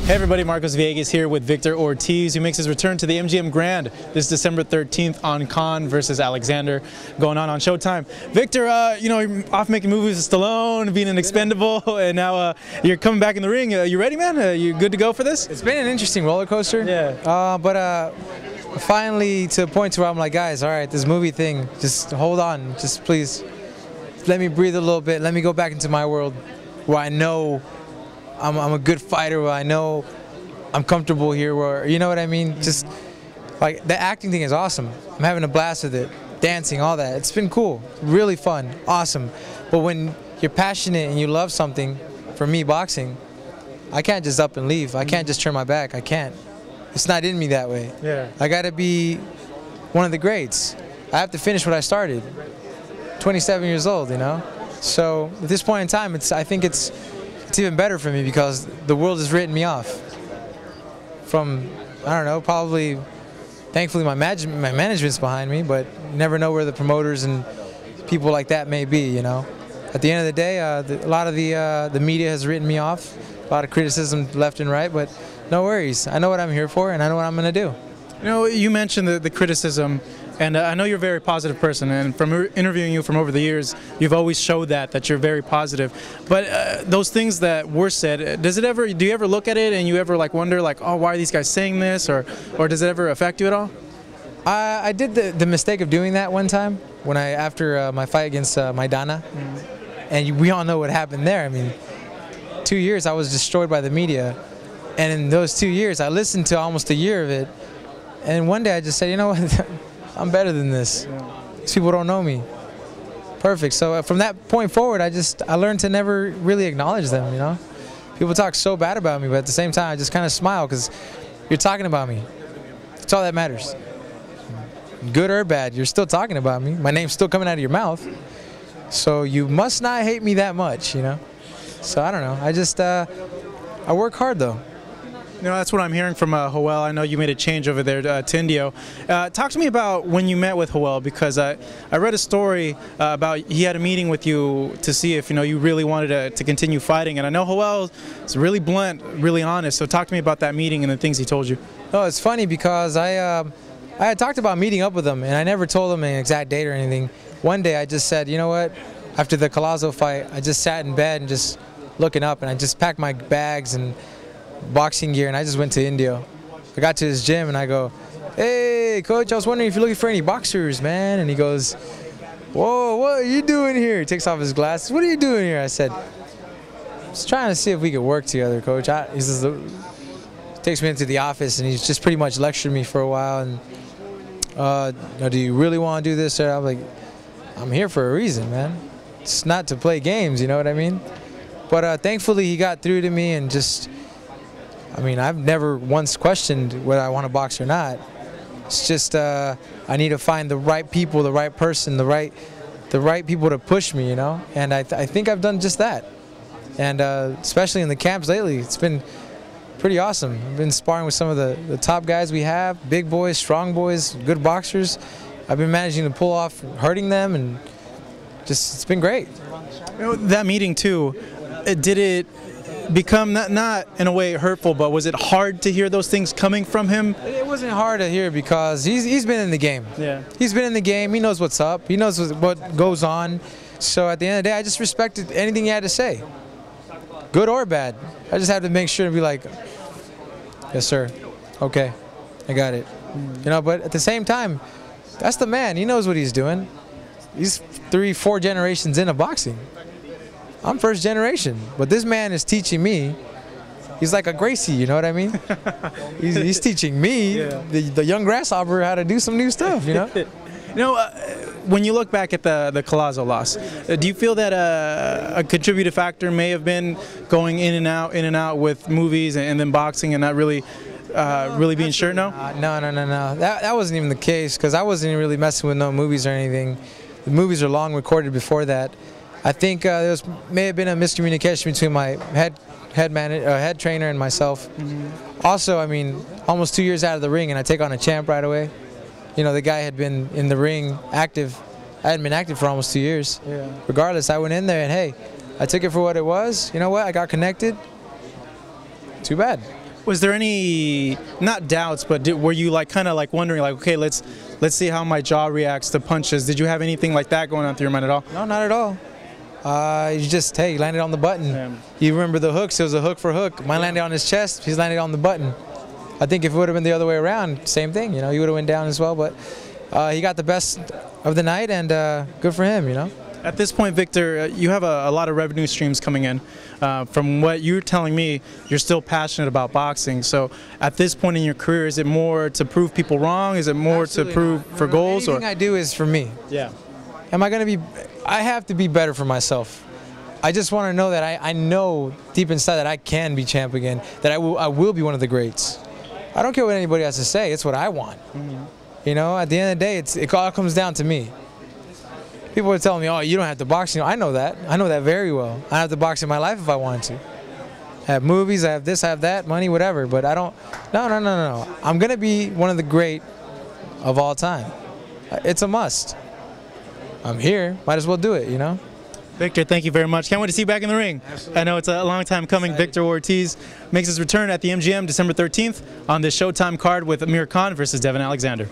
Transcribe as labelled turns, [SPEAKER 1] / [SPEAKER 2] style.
[SPEAKER 1] Hey everybody, Marcos Villegas here with Victor Ortiz, who makes his return to the MGM Grand this December 13th on Khan versus Alexander, going on Showtime. Victor, you know, you're off making movies with Stallone, being an expendable, and now you're coming back in the ring. You ready, man? You good to go for this?
[SPEAKER 2] It's been an interesting roller coaster.
[SPEAKER 1] Yeah.
[SPEAKER 2] But finally to a point where I'm like, guys, all right, this movie thing, just hold on. Just please let me breathe a little bit. Let me go back into my world where I know I'm a good fighter, where I know I'm comfortable here, where, you know what I mean? Just like the acting thing is awesome. I'm having a blast with it, dancing, all that. It's been cool, really fun, awesome. But when you're passionate and you love something, for me, boxing, I can't just up and leave. I can't just turn my back. I can't. It's not in me that way.
[SPEAKER 1] Yeah.
[SPEAKER 2] I got to be one of the greats. I have to finish what I started. 27 years old, you know? So at this point in time, I think it's even better for me because the world has written me off. From, I don't know, probably, thankfully my management's behind me, but you never know where the promoters and people like that may be, you know. At the end of the day, a lot of the media has written me off, a lot of criticism left and right, but no worries. I know what I'm here for, and I know what I'm going to do.
[SPEAKER 1] You know, you mentioned the criticism, and I know you're a very positive person, and from interviewing you from over the years, you've always showed that you're very positive. But those things that were said, do you ever look at it and you ever like wonder, like, oh, why are these guys saying this, or does it ever affect you at all?
[SPEAKER 2] I did the mistake of doing that one time when after my fight against Maidana, and we all know what happened there. I mean, 2 years I was destroyed by the media, and in those 2 years I listened to almost a year of it, and one day I just said, you know what? I'm better than this. These people don't know me. Perfect. So from that point forward, I learned to never really acknowledge them, you know? People talk so bad about me, but at the same time, I just kind of smile because you're talking about me. That's all that matters. Good or bad, you're still talking about me. My name's still coming out of your mouth. So you must not hate me that much, you know? So I don't know. I work hard, though.
[SPEAKER 1] You know, that's what I'm hearing from Joel. I know you made a change over there to Indio. Talk to me about when you met with Joel, because I read a story about he had a meeting with you to see if, you know, you really wanted to continue fighting. And I know Joel is really blunt, really honest. So talk to me about that meeting and the things he told you.
[SPEAKER 2] Oh, it's funny because I had talked about meeting up with him, and I never told him an exact date or anything. One day I just said, you know what, after the Collazo fight, I just sat in bed and just looking up, and I just packed my bags and boxing gear, and I just went to Indio. I got to his gym and I go, hey coach, I was wondering if you're looking for any boxers, man. And he goes, whoa, what are you doing here? He takes off his glasses. What are you doing here? I said, just trying to see if we could work together, coach. He says, takes me into the office and he's just pretty much lectured me for a while, and do you really want to do this? Or I'm like, I'm here for a reason, man. It's not to play games, you know what I mean? But thankfully he got through to me, and just, I mean, I've never once questioned whether I want to box or not. It's just I need to find the right people, the right person, the right people to push me, you know. And I think I've done just that. And especially in the camps lately, it's been pretty awesome. I've been sparring with some of the top guys we have, big boys, strong boys, good boxers. I've been managing to pull off hurting them, and just it's been great.
[SPEAKER 1] You know, that meeting too, did it become not in a way hurtful, but was it hard to hear those things coming from him?
[SPEAKER 2] It wasn't hard to hear because he's been in the game.
[SPEAKER 1] Yeah.
[SPEAKER 2] He's been in the game. He knows what's up. He knows what goes on. So at the end of the day, I just respected anything he had to say, good or bad. I just had to make sure to be like, yes sir, okay, I got it. You know, but at the same time, that's the man. He knows what he's doing. He's 3-4 generations into boxing. I'm first generation, but this man is teaching me. He's like a Gracie, you know what I mean? he's teaching me,
[SPEAKER 1] yeah,
[SPEAKER 2] the young grasshopper, how to do some new stuff, you know?
[SPEAKER 1] You know, when you look back at the Collazo loss, do you feel that a contributing factor may have been going in and out with movies and then boxing and not really being sure? No?
[SPEAKER 2] No. That wasn't even the case, because I wasn't even really messing with no movies or anything. The movies are long recorded before that. I think there may have been a miscommunication between my head trainer and myself. Also, I mean, almost 2 years out of the ring, and I take on a champ right away. You know, the guy had been in the ring active. I hadn't been active for almost 2 years.
[SPEAKER 1] Yeah.
[SPEAKER 2] Regardless, I went in there and, hey, I took it for what it was. You know what? I got connected. Too bad.
[SPEAKER 1] Was there any, not doubts, but were you like kind of like wondering like, okay, let's see how my jaw reacts to punches? Did you have anything like that going on through your mind at all?
[SPEAKER 2] No, not at all. You just, hey, you landed on the button.
[SPEAKER 1] Yeah.
[SPEAKER 2] You remember the hooks, it was a hook for hook. Mine landed on his chest, he's landed on the button. I think if it would have been the other way around, same thing, you know, he would have went down as well, but he got the best of the night, and good for him, you know.
[SPEAKER 1] At this point, Victor, you have a lot of revenue streams coming in. From what you're telling me, you're still passionate about boxing. So at this point in your career, is it more to prove people wrong? Is it more
[SPEAKER 2] Absolutely
[SPEAKER 1] to prove
[SPEAKER 2] not.
[SPEAKER 1] for goals?
[SPEAKER 2] Anything I do is for me.
[SPEAKER 1] Yeah.
[SPEAKER 2] Am I going to be, I have to be better for myself. I just want to know that I know deep inside that I can be champ again, that I will be one of the greats. I don't care what anybody has to say, it's what I want.
[SPEAKER 1] Mm-hmm.
[SPEAKER 2] You know, at the end of the day, it all comes down to me. People are telling me, oh, you don't have to box. You know, I know that very well. I have to box in my life if I want to. I have movies, I have this, I have that, money, whatever, but I don't, no. I'm going to be one of the great of all time. It's a must. I'm here, might as well do it, you know?
[SPEAKER 1] Victor, thank you very much. Can't wait to see you back in the ring.
[SPEAKER 2] Absolutely.
[SPEAKER 1] I know it's a long time coming. Victor Ortiz makes his return at the MGM December 13th on this Showtime card with Amir Khan versus Devin Alexander.